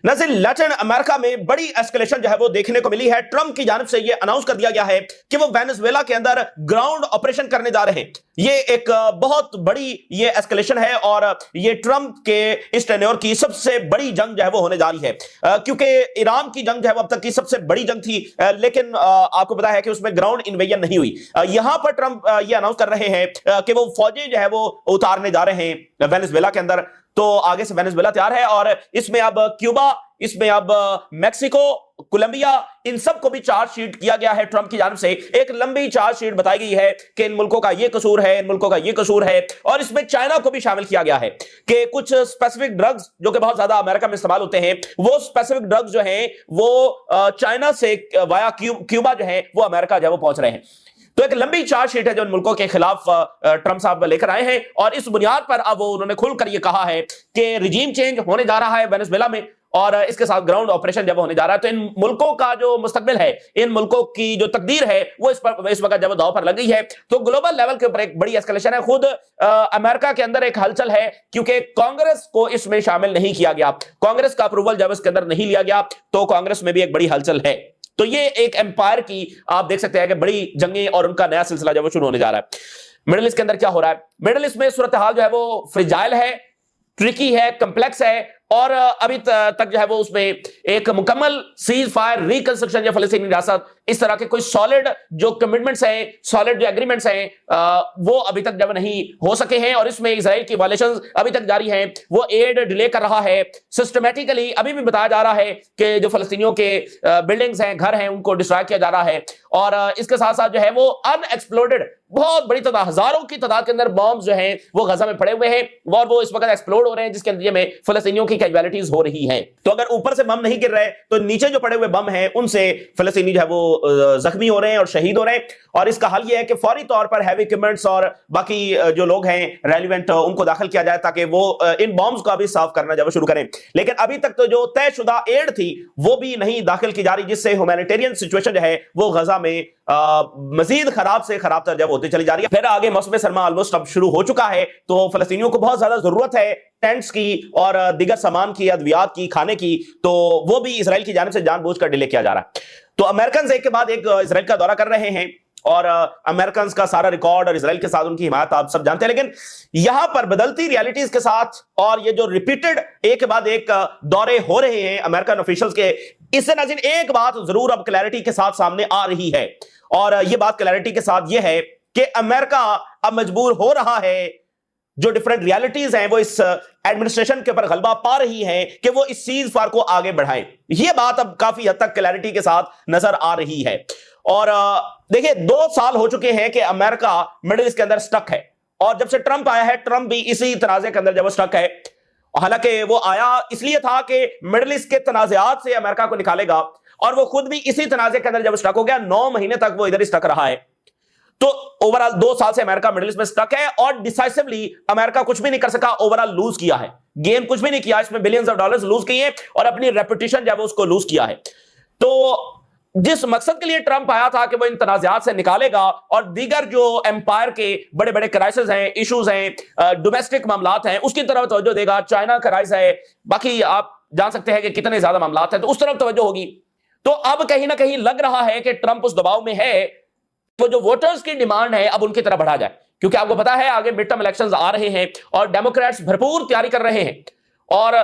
नज़ीर, Latin America में बड़ी escalation जो है वो देखने को मिली है। ट्रंप की जानिब से ये अनाउंस कर दिया गया है कि वो वेनेजुएला के अंदर ग्राउंड ऑपरेशन करने जा रहे हैं। ये एक बहुत बड़ी ये एस्केलेशन है और ये ट्रंप के इस टेन्योर की सबसे बड़ी जंग जो है वो होने जा रही है, क्योंकि ईरान की जंग जो है वो अब तक की सबसे बड़ी जंग थी, लेकिन आपको पता है कि उसमें ग्राउंड इन्वेजन नहीं हुई। यहां पर ट्रंप ये अनाउंस कर रहे हैं कि वो फौजें जो है वो उतारने जा रहे हैं वेनेजुएला के अंदर। तो आगे से वेनेजुएला तैयार है और इसमें अब क्यूबा, इसमें अब मैक्सिको, कोलंबिया, इन सबको भी चार्जशीट किया गया है ट्रंप की जानिब से। एक लंबी चार्जशीट बताई गई है कि इन मुल्कों का ये कसूर है, इन मुल्कों का ये कसूर है, और इसमें चाइना को भी शामिल किया गया है कि कुछ स्पेसिफिक ड्रग्स जो कि बहुत ज्यादा अमेरिका में इस्तेमाल होते हैं, वो स्पेसिफिक ड्रग्स जो हैं वो चाइना से वाया क्यूबा जो है वो अमेरिका जो है वो पहुंच रहे हैं। तो एक लंबी चार्जशीट है जो इन मुल्कों के खिलाफ ट्रंप साहब लेकर आए हैं, और इस बुनियाद पर अब उन्होंने खुलकर यह कहा है कि रिजीम चेंज होने जा रहा है वेनेजुएला में, और इसके साथ ग्राउंड ऑपरेशन जब होने जा रहा है तो इन मुल्कों का जो मुस्तकबिल है, इन मुल्कों की जो तकदीर है, वो इस वक्त जब दांव पर लग गई है। तो ग्लोबल लेवल के ऊपर एक बड़ी एस्केलेशन है। खुद अमेरिका के अंदर एक हलचल है, क्योंकि कांग्रेस को इसमें शामिल नहीं किया गया, कांग्रेस का अप्रूवल जब इसके अंदर नहीं लिया गया तो कांग्रेस में भी एक बड़ी हलचल है। तो ये एक एम्पायर की आप देख सकते हैं कि बड़ी जंगें और उनका नया सिलसिला जो वो शुरू होने जा रहा है। मिडिल ईस्ट के अंदर क्या हो रहा है? मिडिल ईस्ट में सूरत हाल जो है वो फ्रिजाइल है, ट्रिकी है, कम्प्लेक्स है, और अभी तक जो है वो उसमें एक मुकम्मल सीज फायर, रिकंस्ट्रक्शन या फलस्तीनी रियासत, इस तरह के कोई सॉलिड जो कमिटमेंट्स हैं, सॉलिड जो एग्रीमेंट्स हैं, वो अभी तक जब नहीं हो सके हैं, और इसमें इजराइल की वायलेशंस अभी तक जारी हैं। वो एड डिले कर रहा है सिस्टमैटिकली। अभी भी बताया जा रहा है कि जो फलस्तीनियों के बिल्डिंग्स हैं, घर हैं, उनको डिस्ट्रॉय किया जा रहा है, और इसके साथ साथ जो है वो अनएक्सप्लोडेड बहुत बड़ी तादाद, हजारों की तादाद के अंदर बॉम्ब जो हैं वो गजा में पड़े हुए हैं, और वो इस वक्त एक्सप्लोड हो रहे हैं, जिसके नतीजे में फलस्तीनियों की कैजुअलिटीज हो रही हैं। तो अगर ऊपर से बम नहीं गिर रहे तो नीचे जो पड़े हुए बम हैं उनसे फलस्तीनी जो है वो जख्मी हो रहे हैं और शहीद हो रहे हैं। और इसका हल यह है कि फौरी तौर पर हैवी इक्विपमेंट्स और बाकी जो लोग हैं रेलिवेंट, उनको दाखिल किया जाए ताकि वो इन बॉम्ब्स को भी साफ करना जब शुरू करें। लेकिन अभी तक तो जो तयशुदा एड थी वो भी नहीं दाखिल की जा रही, जिससे ह्यूमैनिटेरियन सिचुएशन जो है वो गजा में मजीद खराब से खराब तर जब होती चली जा रही है। फिर आगे मौसम सरमा ऑलमोस्ट अब शुरू हो चुका है, तो फलस्तीनियों को बहुत ज्यादा जरूरत है टेंट्स की और दीगर सामान की, अद्वियात की, खाने की, तो वो भी इसराइल की जानिब से जानबूझकर डिले किया जा रहा है। तो अमेरिकन एक के बाद एक इसराइल का दौरा कर रहे हैं, और अमेरिकन का सारा रिकॉर्ड और इसराइल के साथ उनकी हिमायत आप सब जानते हैं। लेकिन यहां पर बदलती रियलिटीज के साथ और ये जो रिपीटेड एक के बाद एक दौरे हो रहे हैं अमेरिकन ऑफिशियल्स के, इससे नाज़रीन एक बात जरूर अब क्लैरिटी के साथ सामने आ रही है, और ये बात क्लैरिटी के साथ ये है कि अमेरिका अब मजबूर हो रहा है, जो डिफरेंट रियलिटीज हैं वो इस एडमिनिस्ट्रेशन के ऊपर गलबा पा रही हैं कि वो इस सीज फायर को आगे बढ़ाएं। ये बात अब काफी हद तक क्लैरिटी के साथ नजर आ रही है। और देखिए 2 साल हो चुके हैं कि अमेरिका मिडिल ईस्ट के अंदर स्टक है, और जब से ट्रंप आया है, ट्रंप भी इसी तनाजे के अंदर जब स्टक है। हालांकि वो आया इसलिए था कि मिडिल ईस्ट के तनाज़ात से अमेरिका को निकालेगा, और वो खुद भी इसी तनाजे के अंदर जब स्टक हो गया, 9 महीने तक वो इधर ही स्टक रहा है। तो ओवरऑल 2 साल से अमेरिका मिडिल ईस्ट में स्टक है, और डिसाइसिवली अमेरिका कुछ भी नहीं कर सका, ओवरऑल लूज किया है, गेम कुछ भी नहीं किया, इसमें बिलियंस ऑफ डॉलर्स लूज किए और अपनी रेपुटेशन जब उसको लूज किया है। तो जिस मकसद के लिए ट्रंप आया था कि वो इन तनाज़ात से निकालेगा और दीगर जो एम्पायर के बड़े बड़े क्राइसिस हैं, इश्यूज हैं, डोमेस्टिक मामलात हैं, उसकी तरफ तवज्जो देगा। चाइना क्राइसिस है, बाकी आप जान सकते हैं कि कितने ज्यादा मामलात हैं, तो उस तरफ तवज्जो होगी। तो अब कहीं ना कहीं लग रहा है कि ट्रंप उस दबाव में है, तो जो वोटर्स की डिमांड है अब उनकी तरफ बढ़ा जाए, क्योंकि आपको पता है आगे मिड टर्म इलेक्शंस आ रहे हैं और डेमोक्रेट्स भरपूर तैयारी कर रहे हैं, और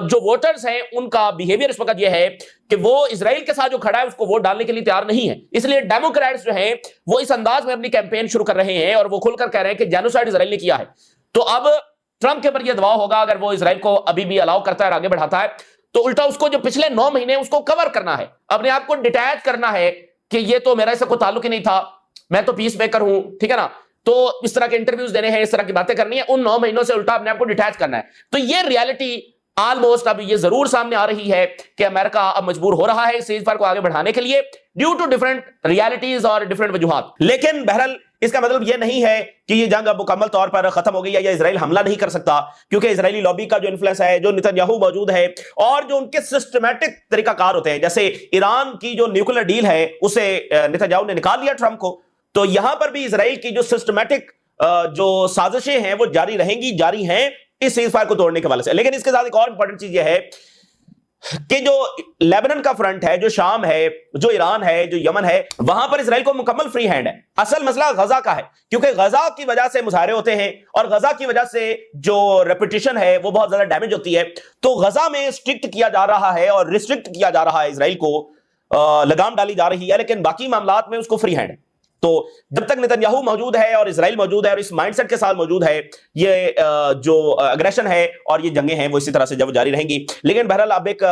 जो वोटर्स हैं उनका बिहेवियर इस वक्त यह है कि वो इजराइल के साथ जो खड़ा है उसको वोट डालने के लिए तैयार नहीं है। इसलिए डेमोक्रेट्स जो हैं वो इस अंदाज में अपनी कैंपेन शुरू कर रहे हैं, और वो खुलकर कह रहे हैं कि जेनोसाइड इजराइल ने किया है। तो अब ट्रंप के ऊपर यह दबाव होगा, अगर वो इजराइल को अभी भी अलाउ करता है और आगे बढ़ाता है, तो उल्टा उसको जो पिछले 9 महीने उसको कवर करना है, अपने आप को डिटैच करना है कि ये तो मेरा इससे कोई ताल्लुक ही नहीं था, मैं तो पीस मेकर हूं, ठीक है ना। तो इस तरह के इंटरव्यूज देने हैं, इस तरह की बातें करनी है, उन 9 महीनों से उल्टा अपने आप को डिटैच करना है। तो ये रियलिटी ऑलमोस्ट अब ये जरूर सामने आ रही है कि अमेरिका अब मजबूर हो रहा है सीज फायर को आगे बढ़ाने के लिए, ड्यू टू डिफरेंट रियलिटीज और डिफरेंट वजूहात। लेकिन बहरहाल इसका मतलब यह नहीं है कि ये जंग अब मुकम्मल तौर पर खत्म हो गई है या इजराइल हमला नहीं कर सकता, क्योंकि इजरायली लॉबी का जो इन्फ्लुएंस है, जो नेतन्याहू मौजूद है, और जो उनके सिस्टमैटिक तरीकाकार होते हैं, जैसे ईरान की जो न्यूक्लियर डील है उसे नेतन्याहू ने निकाल लिया ट्रंप को, तो यहां पर भी इजराइल की जो सिस्टमैटिक जो साजिशें हैं वो जारी रहेंगी, जारी हैं इस सीज फायर को तोड़ने के वाले से। लेकिन इसके साथ एक और इंपॉर्टेंट चीज यह है کہ جو लेबनान का फ्रंट है, जो शाम है, जो ईरान है, जो यमन है, वहां पर इसराइल को मुकम्मल फ्री हैंड है। असल मसला गजा का है, क्योंकि गजा की वजह से मुजाहरे होते हैं और गजा की वजह से जो रेपुटेशन है वो बहुत ज्यादा डैमेज होती है। तो गजा में स्ट्रिक्ट किया जा रहा है और रिस्ट्रिक्ट किया जा रहा है, इसराइल को लगाम डाली जा रही है, लेकिन बाकी मामलात में उसको फ्री हैंड है। तो जब तक नेतन्याहू मौजूद है और इसराइल मौजूद है और इस माइंडसेट के साथ मौजूद है, ये जो अग्रेशन है और ये जंगें हैं वो इसी तरह से जब जारी रहेंगी। लेकिन बहरहाल अब एक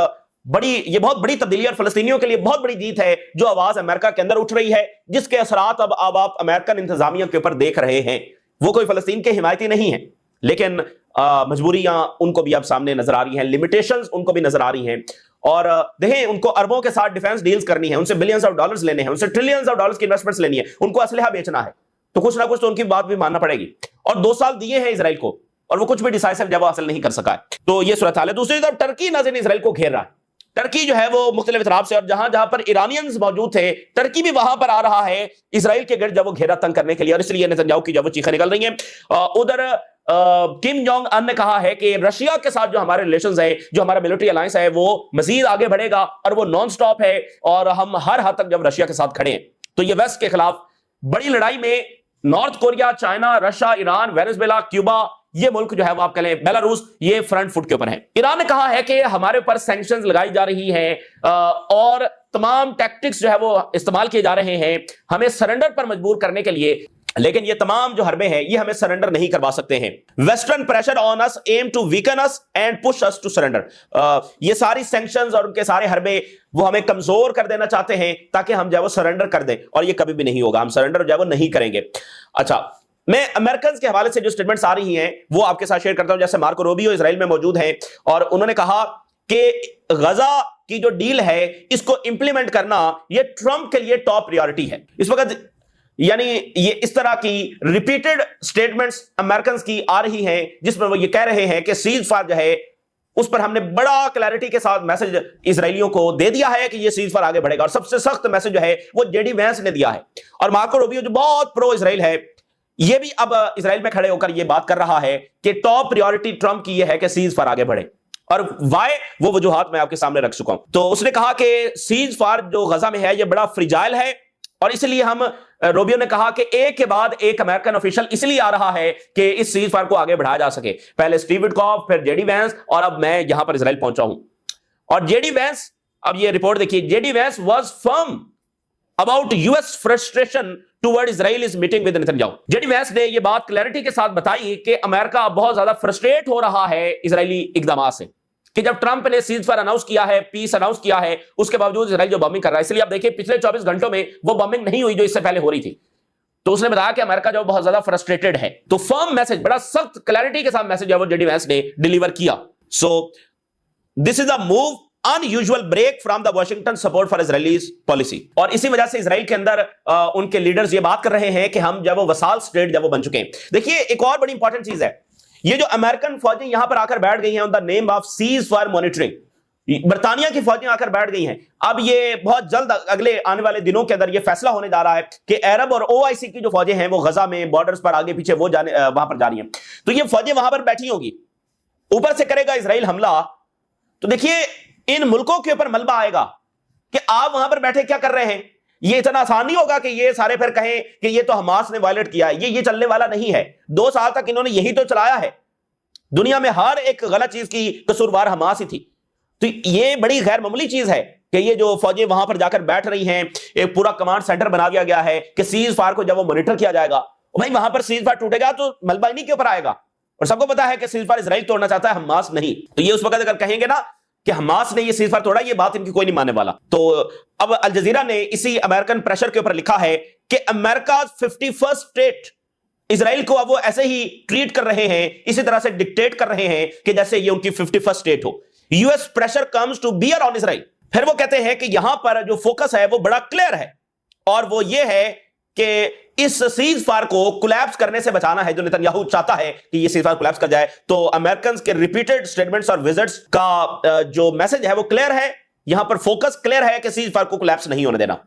ये बहुत बड़ी तब्दीली और फलस्तीनियों के लिए बहुत बड़ी जीत है, जो आवाज अमेरिका के अंदर उठ रही है, जिसके असरात अब आप अमेरिकन इंतजामिया के ऊपर देख रहे हैं। वो कोई फलस्तीन के हिमायती नहीं है, लेकिन मजबूरियां उनको भी अब सामने नजर आ रही हैं, लिमिटेशंस उनको भी नजर आ रही हैं। और देखें, उनको अरबों के साथ डिफेंस डील्स करनी है, उनसे बिलियंस ऑफ डॉलर्स लेने हैं, उनसे ट्रिलियंस ऑफ डॉलर्स की इन्वेस्टमेंट्स लेनी है, उनको असलहा बेचना है, तो कुछ ना कुछ तो उनकी बात भी मानना पड़ेगी। और 2 साल दिए हैं इसराइल को और वो कुछ भी डिसाइसिव जवाब हासिल नहीं कर सका है। तो ये सूरत हाल है। दूसरी तरफ टर्की नाज़रीन इसराइल को घेर रहा है। टर्की जो है वो मुख्तलिफ इतराब से, और जहां जहां पर ईरानियंस मौजूद थे, टर्की भी वहां पर आ रहा है इसराइल के गिर्द जब वो घेरा तंग करने के लिए, और इसलिए नेतन्याहू की जब वो चीखें निकल रही हैं। उधर किम जोंग अन ने कहा है कि रशिया के साथ जो हमारे रिलेशंस है, जो हमारा मिलिट्री अलायंस है, वो मजीद आगे बढ़ेगा और वो नॉन स्टॉप है, और हम हर हद तक जब रशिया के साथ खड़े हैं। तो ये वेस्ट के खिलाफ बड़ी लड़ाई में north Korea, China, Russia, Iran, Venezuela, Cuba, ये मुल्क जो है वो आप कह लें बेलारूस, ये फ्रंट फुट के ऊपर है। ईरान ने कहा है कि हमारे ऊपर सैंक्शंस लगाई जा रही हैं और तमाम टैक्टिक्स जो है वो इस्तेमाल किए जा रहे हैं हमें सरेंडर पर मजबूर करने के लिए, लेकिन ये तमाम जो हरबे हैं ये हमें सरेंडर नहीं करवा सकते हैं। Western pressure on us aim to weaken us and push us to surrender. ये सारी सैंक्शंस और उनके सारे हरबे वो हमें कमजोर कर देना चाहते हैं ताकि हम जो है वो सरेंडर कर दें, और ये कभी भी नहीं होगा, हम सरेंडर जो है वो नहीं करेंगे। अच्छा, मैं अमेरिकन के हवाले से जो स्टेटमेंट्स आ रही हैं वो आपके साथ शेयर करता हूं। जैसे मार्को रूबियो इसराइल में मौजूद हैं और उन्होंने कहा कि गजा की जो डील है इसको इंप्लीमेंट करना ये ट्रंप के लिए टॉप प्रायोरिटी है इस वक्त। यानी ये इस तरह की रिपीटेड स्टेटमेंट्स अमेरिकन की आ रही हैं जिसमें वो ये कह रहे हैं कि सीज फायर जो है उस पर हमने बड़ा क्लैरिटी के साथ मैसेज इसराइलियों को दे दिया है कि ये सीज फायर आगे बढ़ेगा, और सबसे सख्त मैसेज जो है वो जेडी वैंस ने दिया है। और मार्को रूबियो जो बहुत प्रो इसराइल है, ये भी अब इसराइल में खड़े होकर ये बात कर रहा है कि टॉप प्रायोरिटी ट्रंप की ये है कि सीज फायर आगे बढ़े, और वाई वो वजूहात मैं आपके सामने रख चुका हूं। तो उसने कहा कि सीज फायर जो गजा में है ये बड़ा फ्रिजाइल है, और इसलिए हम रूबियो ने कहा कि एक के बाद एक अमेरिकन ऑफिशियल इसलिए आ रहा है कि इस सीज फायर को आगे बढ़ाया जा सके। पहले स्टीव विटकॉफ, फिर जेडी वैंस, और अब मैं यहां पर इसराइल पहुंचा हूं। और जेडी वैंस, अब ये रिपोर्ट देखिए, JD Vance was firm about US frustration toward Israel is meeting with Netanyahu. JD Vance ने यह बात क्लैरिटी के साथ बताई कि अमेरिका बहुत ज्यादा फ्रस्ट्रेट हो रहा है इजरायली इकदाम से, कि जब ट्रंप ने सीज फायर अनाउंस किया है, पीस अनाउंस किया है, उसके बावजूद इजराइल जो बॉम्बिंग कर रहा है। इसलिए आप देखिए पिछले 24 घंटों में वो बॉम्बिंग नहीं हुई जो इससे पहले हो रही थी। तो उसने बताया कि अमेरिका जो बहुत ज्यादा फ्रस्ट्रेटेड है। तो फर्म मैसेज, बड़ा सख्त क्लैरिटी के साथ मैसेज है वो जेडी वैंस ने डिलीवर किया। So this is a move unusual break from the Washington support for Israelis policy. और इसी वजह से इजराइल के अंदर उनके लीडर्स ये बात कर रहे हैं कि हम जब वो वसाल स्टेट जब वो बन चुके हैं। देखिए एक और बड़ी इंपॉर्टेंट चीज है, ये जो अमेरिकन फौजें यहां पर आकर बैठ गई हैं on the name of cease fire monitoring, बरतानिया की फौजें आकर बैठ गई हैं। अब ये बहुत जल्द अगले आने वाले दिनों के अंदर ये फैसला होने जा रहा है कि अरब और ओआईसी की जो फौजें हैं वो गजा में बॉर्डर्स पर आगे पीछे वो जाने वहां पर जा रही हैं। तो ये फौजें वहां पर बैठी होगी, ऊपर से करेगा इजराइल हमला। तो देखिए इन मुल्कों के ऊपर मलबा आएगा कि आप वहां पर बैठे क्या कर रहे हैं। ये इतना आसान नहीं होगा कि ये सारे फिर कहें कि ये तो हमास ने वायलेट किया है। ये चलने वाला नहीं है। 2 साल तक इन्होंने यही तो चलाया है। दुनिया में हर एक गलत चीज की कसूरवार हमास ही थी। तो ये बड़ी गैर मामूली चीज है कि ये जो फौजें वहां पर जाकर बैठ रही हैं, एक पूरा कमांड सेंटर बना दिया गया है कि सीज फायर को जब वो मॉनिटर किया जाएगा, भाई वहां पर सीज फायर टूटेगा तो मलबा इन्हीं के ऊपर आएगा। और सबको पता है कि सीज फायर इजराइल तोड़ना चाहता है, हमास नहीं। तो ये उस वक्त अगर कहेंगे ना कि हमास ने ये सीज फायर तोड़ा, ये बात इनकी कोई नहीं मानने वाला। तो अब अल जजीरा ने इसी अमेरिकन प्रेशर के ऊपर लिखा है कि अमेरिका 51st स्टेट इजराइल को अब वो ऐसे ही ट्रीट कर रहे हैं, इसी तरह से डिक्टेट कर रहे हैं कि जैसे ये उनकी 51st स्टेट हो। US pressure comes to bear on Israel. फिर वो कहते हैं कि यहां पर जो फोकस है वो बड़ा क्लियर है, और वो ये है कि इस सीज फायर को कोलैप्स करने से बचाना है। जो नेतन्याहू चाहता है कि ये सीज फायर कोलैप्स कर जाए। तो अमेरिकन के रिपीटेड स्टेटमेंट्स और विजिट्स का जो मैसेज है वो क्लियर है, यहां पर फोकस क्लियर है कि सीज फायर को कोलैप्स नहीं होने देना।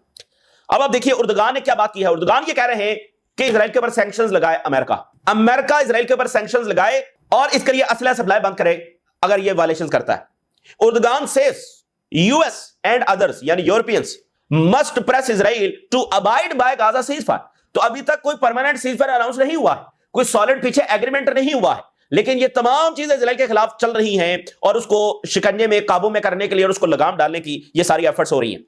अब आप देखिए उर्दुगान ने क्या बात की है। उर्दुगान ये कह रहे हैं कि इजराइल के ऊपर सैंक्शंस लगाए अमेरिका इजराइल के ऊपर सैंक्शंस लगाए और इसके लिए असला सप्लाई बंद करे अगर ये वायलेशन करता है। Erdogan says US and others यानी Europeans must press Israel to abide by Gaza ceasefire. तो अभी तक कोई परमानेंट सीजफायर अनाउंस नहीं हुआ है, कोई सॉलिड पीछे एग्रीमेंट नहीं हुआ है, लेकिन ये तमाम चीजें इजराइल के खिलाफ चल रही हैं और उसको शिकंजे में काबू में करने के लिए और उसको लगाम डालने की ये सारी एफर्ट्स हो रही हैं।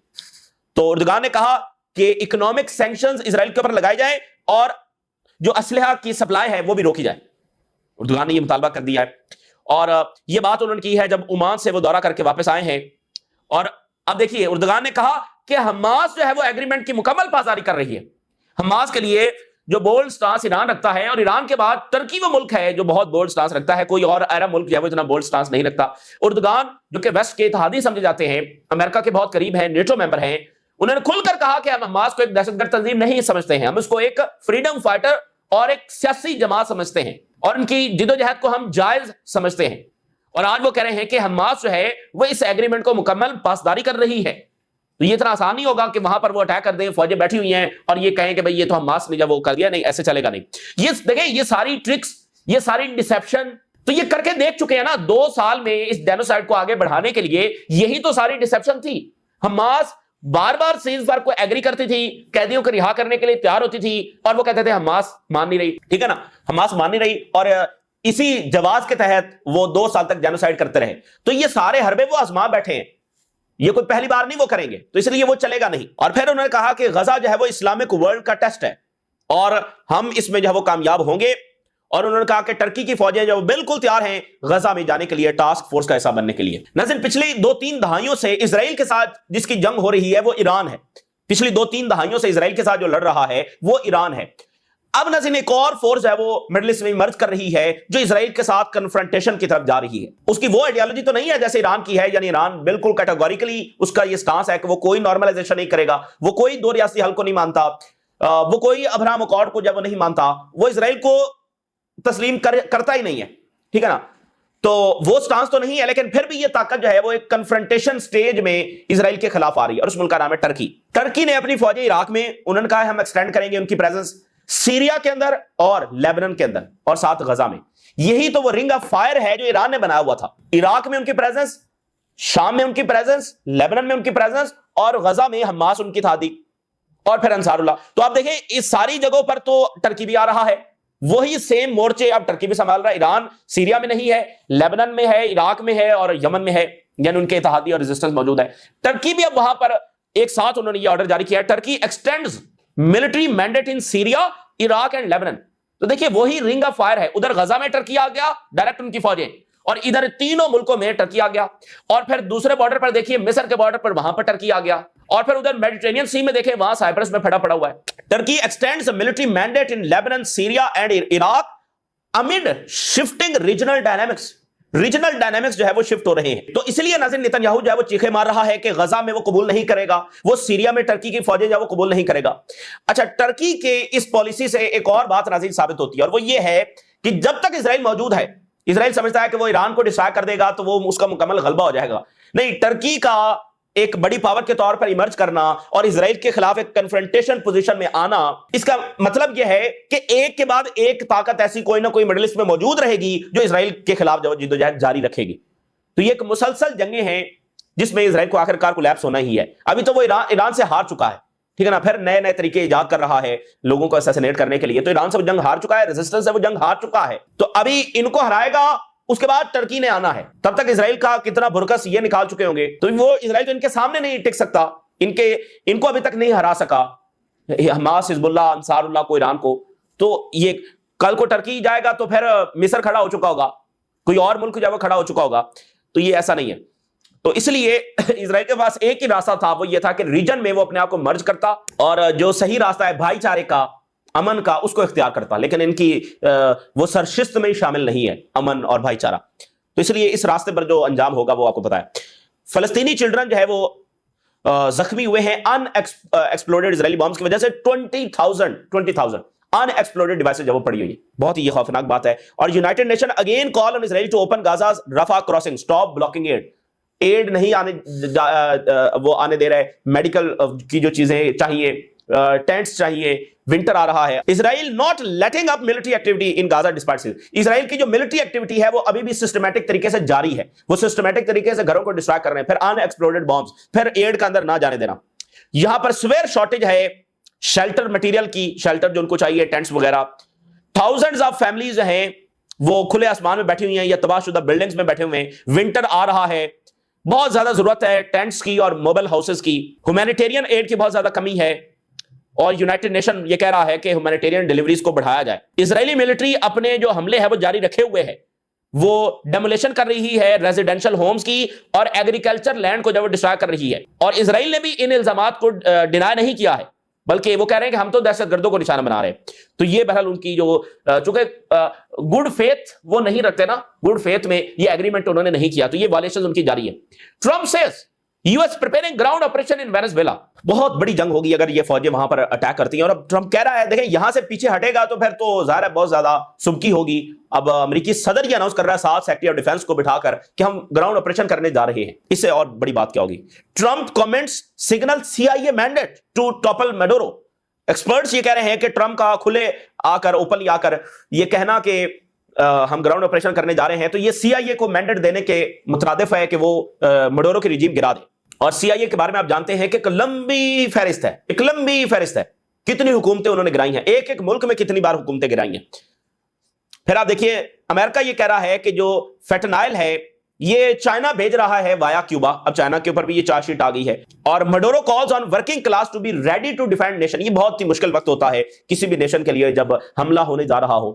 तो उर्दुगान ने कहा कि इकोनॉमिक सैंक्शंस इजराइल के ऊपर लगाए जाए और जो असलहा की सप्लाई है वो भी रोकी जाए। उर्दुगान ने ये मुतालबा कर दिया है और ये बात उन्होंने की है जब ओमान से वो दौरा करके वापस आए हैं। और अब देखिए उर्दुगान ने कहा कि हमास जो है वो एग्रीमेंट की मुकम्मल पासदारी कर रही है। हमास के लिए जो बोल्ड स्टांस ईरान रखता है, और ईरान के बाद तुर्की वो मुल्क है जो बहुत बोल्ड स्टांस रखता है, कोई और अरब मुल्क जो है वो इतना बोल्ड स्टांस नहीं रखता। उर्दुगान जो कि वेस्ट के इत्तेहादी समझे जाते हैं, अमेरिका के बहुत करीब हैं, नेटो मेंबर हैं, उन्होंने खुलकर कहा कि हम हमास को एक दहशतगर्द तंजीम नहीं समझते हैं, हम उसको एक फ्रीडम फाइटर और एक सियासी जमात समझते हैं और उनकी जिदोजहद को हम जायज समझते हैं। और आज वो कह रहे हैं कि हमास जो है वो इस एग्रीमेंट को मुकम्मल पासदारी कर रही है। तो ये इतना आसान नहीं होगा कि वहां पर वो अटैक कर दें, फौजें बैठी हुई हैं और ये कहें कि भाई ये तो हमास ने जब वो कर दिया, नहीं ऐसे चलेगा नहीं। ये देखिए ये सारी ट्रिक्स, ये सारी डिसेप्शन तो ये करके देख चुके हैं ना। 2 साल में इस जेनोसाइड को आगे बढ़ाने के लिए यही तो सारी डिसेप्शन थी। हमास बार बार सीजफायर को एग्री करती थी, कैदियों को रिहा करने के लिए तैयार होती थी और वो कहते थे हमास मान नहीं रही, ठीक है ना, हमास मान नहीं रही, और इसी जवाब के तहत वो 2 साल तक जेनोसाइड करते रहे। तो ये सारे हरबे वो आजमा बैठे हैं, ये कोई पहली बार नहीं वो करेंगे, तो इसलिए वो चलेगा नहीं। और फिर उन्होंने कहा कि गजा जो है वो इस्लामिक वर्ल्ड का टेस्ट है और हम इसमें जो है वो कामयाब होंगे। और उन्होंने कहा कि टर्की की फौजें जो बिल्कुल तैयार हैं गजा में जाने के लिए, टास्क फोर्स का हिस्सा बनने के लिए। नाज़रीन, पिछली 2-3 दहाइयों से इजराइल के साथ जिसकी जंग हो रही है वो ईरान है। पिछली 2-3 दहाइयों से इजराइल के साथ जो लड़ रहा है वो ईरान है। अब नाज़रीन एक और फोर्स है वो मिडिल ईस्ट में मर्ज कर रही है जो इजराइल के साथ कन्फ्रंटेशन की तरफ जा रही है। उसकी वो आइडियोलॉजी तो नहीं है जैसे ईरान की है, यानी ईरान बिल्कुल कैटेगोरिकली उसका ये स्टांस है कि वो कोई नॉर्मलाइजेशन नहीं करेगा, वो कोई 2 रियासती हल को नहीं मानता, वो कोई अब्राहम अकॉर्ड को जब वो नहीं मानता, वो इजराइल को तस्लीम करता ही नहीं है, ठीक है ना। तो वो स्टांस तो नहीं है, लेकिन फिर भी ये ताकत जो है वो एक कन्फ्रंटेशन स्टेज में इजराइल के खिलाफ आ रही है और उस मुल्क का नाम है टर्की। टर्की ने अपनी फौजें इराक में, उन्होंने कहा हम एक्सटेंड करेंगे उनकी प्रेजेंस सीरिया के अंदर और लेबनान के अंदर और साथ गजा में। यही तो वो रिंग ऑफ फायर है जो ईरान ने बनाया हुआ था। इराक में उनकी प्रेजेंस, शाम में उनकी प्रेजेंस, लेबनान में उनकी प्रेजेंस और गजा में हमास उनकी थादी और फिर अंसारुल्लाह। तो आप देखें इस सारी जगहों पर तो टर्की भी आ रहा है, वही सेम मोर्चे अब टर्की भी संभाल रहा है। ईरान सीरिया में नहीं है, लेबनान में है, इराक में है और यमन में है, यानी उनके इत्तेहादी और रेजिस्टेंस मौजूद है। टर्की भी अब वहां पर एक साथ उन्होंने ये ऑर्डर जारी किया, Turkey x tends military mandate in Syria, Iraq and Lebanon. तो देखिए वही रिंग ऑफ फायर है, उधर गजा में टर्की आ गया डायरेक्ट उनकी फौजें, और इधर तीनों मुल्कों में टर्की आ गया। और फिर दूसरे बॉर्डर पर देखिए मिस्र के बॉर्डर पर वहां पर टर्की आ गया, और फिर उधर मेडिटेरेनियन सी में देखें वहां साइप्रस में फटा पड़ा हुआ है। Turkey x tends military mandate in Lebanon, Syria and Iraq amid shifting regional dynamics. Regional dynamics जो है वो शिफ्ट हो रहे हैं। तो इसलिए नाज़रीन नेतन्याहू जो है वो चीखे मार रहा है कि गजा में वो कबूल नहीं करेगा, वो सीरिया में टर्की की फौजें जो है वो कबूल नहीं करेगा। अच्छा, टर्की के इस पॉलिसी से एक और बात नाज़रीन साबित होती है और वो ये है कि जब तक इजराइल मौजूद है, इजराइल समझता है कि वो ईरान को डिस्ट्रॉय कर देगा तो वो उसका मुकम्मल गलबा हो जाएगा। नहीं, टर्की का एक बड़ी पावर के तौर पर इमर्ज करना और इजराइल के खिलाफ एक कन्फ्रंटेशन पोजीशन में आना, इसका मतलब यह है कि एक के बाद एक ताकत ऐसी कोई ना कोई मिडिल ईस्ट में मौजूद रहेगी जो इजराइल के खिलाफ जद्दोजहद जारी रखेगी। तो ये एक मुसलसल जंगें हैं जिसमें इजराइल को आखिरकार कोलैप्स होना ही है। अभी तो वो ईरान से हार चुका है, ठीक है ना, फिर नए नए तरीके इजाद कर रहा है लोगों को असैसिनेट करने के लिए। तो ईरान से वो जंग हार चुका है, रेजिस्टेंस से वो जंग हार चुका है, तो अभी इनको हराएगा, उसके बाद टर्की ने आना है। तब तक इजराइल का कितना बुरकस ये निकाल चुके होंगे, तो वो इजराइल तो इनके सामने नहीं टिक सकता, इनको अभी तक नहीं हरा सका हमास, हिजबुल्लाह, अंसारुल्लाह को, ईरान को। तो ये कल को टर्की जाएगा तो फिर मिस्र खड़ा हो चुका होगा, कोई और मुल्क जब खड़ा हो चुका होगा। तो ये ऐसा नहीं है। तो इसलिए इजराइल के पास एक ही रास्ता था, वो ये था कि रीजन में वो अपने आप को मर्ज करता और जो सही रास्ता है भाईचारे का, अमन का, उसको इख्तियार करता। लेकिन इनकी वो सरशिस्त में शामिल नहीं है अमन और भाईचारा। तो इसलिए इस रास्ते पर जो अंजाम होगा वो आपको पता है। फलस्तीनी चिल्ड्रन जो है वो जख्मी हुए हैं अनएक्सप्लोडेड इजरायली बॉम्ब्स की वजह से। 20,000 अनएक्सप्लोडेड डिवाइसेज जब वो पड़ी हुई है, बहुत ही ये खौफनाक बात है। और United Nation again call on Israel to open Gaza's Rafah crossing, stop blocking aid नहीं वो आने दे रहे, मेडिकल की जो चीजें चाहिए, टेंट्स चाहिए, विंटर आ रहा है। Israel not letting up military activity in Gaza despite. Israel की जो मिलिट्री एक्टिविटी है वो अभी भी सिस्टमैटिक तरीके से जारी है। वो सिस्टमैटिक तरीके से घरों को डिस्ट्रॉय कर रहे हैं, फिर अनएक्सप्लोडेड बॉम्ब्स, फिर एड का अंदर ना जाने देना। यहां पर स्वेयर शॉर्टेज है शेल्टर मटेरियल की, शेल्टर जो उनको चाहिए, टेंट्स वगैरह। थाउजेंड्स ऑफ फैमिलीज हैं वो खुले आसमान में बैठी हुई हैं या तबाहशुदा बिल्डिंग्स में बैठे हुए हैं। विंटर आ रहा है, बहुत ज्यादा जरूरत है टेंट्स की और मोबाइल हाउसेस की। ह्यूमैनिटेरियन एड की बहुत ज्यादा कमी है और यूनाइटेड नेशन ये कह रहा है कि ह्यूमैनिटेरियन डिलीवरीज को बढ़ाया जाए। इजरायली मिलिट्री अपने जो हमले हैं वो जारी रखे हुए है, वो डेमोलेशन कर रही है रेजिडेंशियल होम्स की और एग्रीकल्चर लैंड को जब डिस्ट्रॉय कर रही है। और इजराइल ने भी इन इल्जामात को डिनाय नहीं किया है, बल्कि वो कह रहे हैं कि हम तो दहशतगर्दों को निशाना बना रहे हैं। तो ये बहरहाल उनकी जो चूंकि गुड फेथ वो नहीं रखते ना, गुड फेथ में ये एग्रीमेंट उन्होंने नहीं किया, तो ये वायलेशन उनकी जारी है। Trump says US preparing ground operation in Venezuela. बहुत बड़ी जंग होगी अगर ये फौजें वहां पर अटैक करती हैं। और अब ट्रम्प कह रहा है देखें यहां से पीछे हटेगा तो फिर तो जाहिर है बहुत ज्यादा सुबकी होगी। अब अमेरिकी सदर ये अनाउंस कर रहा है 7 सेक्रेटरी ऑफ डिफेंस को बिठाकर कि हम ग्राउंड ऑपरेशन करने जा रहे हैं। इससे और बड़ी बात क्या होगी। Trump comments signal CIA mandate to topple Maduro. Experts ये कह रहे हैं कि ट्रम्प का खुले आकर ओपनली आकर ये कहना कि हम ग्राउंड ऑपरेशन करने जा रहे हैं तो ये CIA को मैंडेट देने के मुतरादिफ है कि वो मैडुरो की रिजीम गिरा दे। और CIA के बारे में आप जानते हैं कि एक लंबी फहरिस्त है, एक लंबी फहरिस्त है, कितनी हुकूमतें उन्होंने गिराई हैं, एक एक मुल्क में कितनी बार हुकूमतें गिराई हैं। फिर आप देखिए अमेरिका ये कह रहा है कि जो फेंटनाइल है ये चाइना भेज रहा है वाया क्यूबा। अब चाइना के ऊपर भी ये चार्जशीट आ गई है। और Maduro calls on working class to be ready to defend nation. ये बहुत ही मुश्किल वक्त होता है किसी भी नेशन के लिए जब हमला होने जा रहा हो।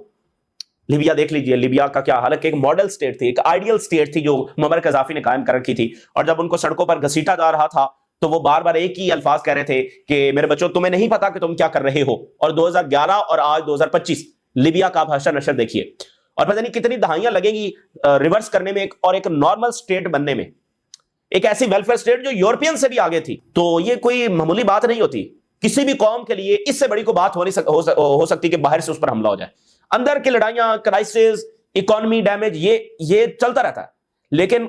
लीबिया देख लीजिए, लीबिया का क्या हालत, एक मॉडल स्टेट थी, एक आइडियल स्टेट थी जो मुअम्मर कज़ाफ़ी ने कायम कर रखी थी। और जब उनको सड़कों पर घसीटा जा रहा था तो वो बार बार एक ही अल्फाज कह रहे थे कि मेरे बच्चों तुम्हें नहीं पता कि तुम क्या कर रहे हो। और 2011 और आज 2025 लीबिया का आप हशर नशर देखिए। और पता नहीं कितनी दहाइयां लगेंगी रिवर्स करने में और एक नॉर्मल स्टेट बनने में, एक ऐसी वेलफेयर स्टेट जो यूरोपियन से भी आगे थी। तो ये कोई मामूली बात नहीं होती किसी भी कौम के लिए। इससे बड़ी कोई बात हो सकती कि बाहर से उस पर हमला हो जाए। अंदर की लड़ाइयां, क्राइसिस, इकोनॉमी डैमेज, ये चलता रहता है। लेकिन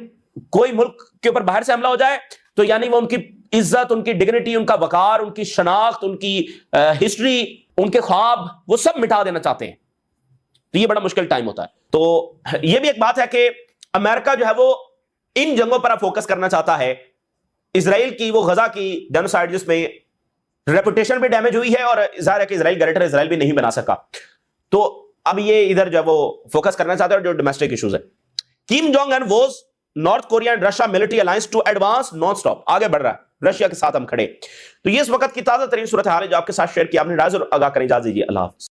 कोई मुल्क के ऊपर बाहर से हमला हो जाए तो यानी वो उनकी इज्जत, उनकी डिग्निटी, उनका वकार, उनकी शनाख्त, उनकी हिस्ट्री, उनके ख्वाब, वो सब मिटा देना चाहते हैं। तो ये बड़ा मुश्किल टाइम होता है। तो ये भी एक बात है कि अमेरिका जो है वो इन जंगों पर फोकस करना चाहता है। इजराइल की वो गजा की जेनोसाइड जिसमें रेपुटेशन भी डैमेज हुई है और जाहिर है कि इजराइल ग्रेटर इजराइल भी नहीं बना सका। तो अब ये इधर जो है वो फोकस करना चाहते हैं जो डोमेस्टिक इश्यूज है। Kim Jong Un was North Korea and Russia military alliance to advance non stop. आगे बढ़ रहा है रशिया के साथ हम खड़े। तो ये इस वक्त की ताजा तरीन सूरत हाल है जो आपके साथ शेयर किया। आपने राज और आगाह करें, इजाजत दीजिए। अल्लाह हाफ़िज़।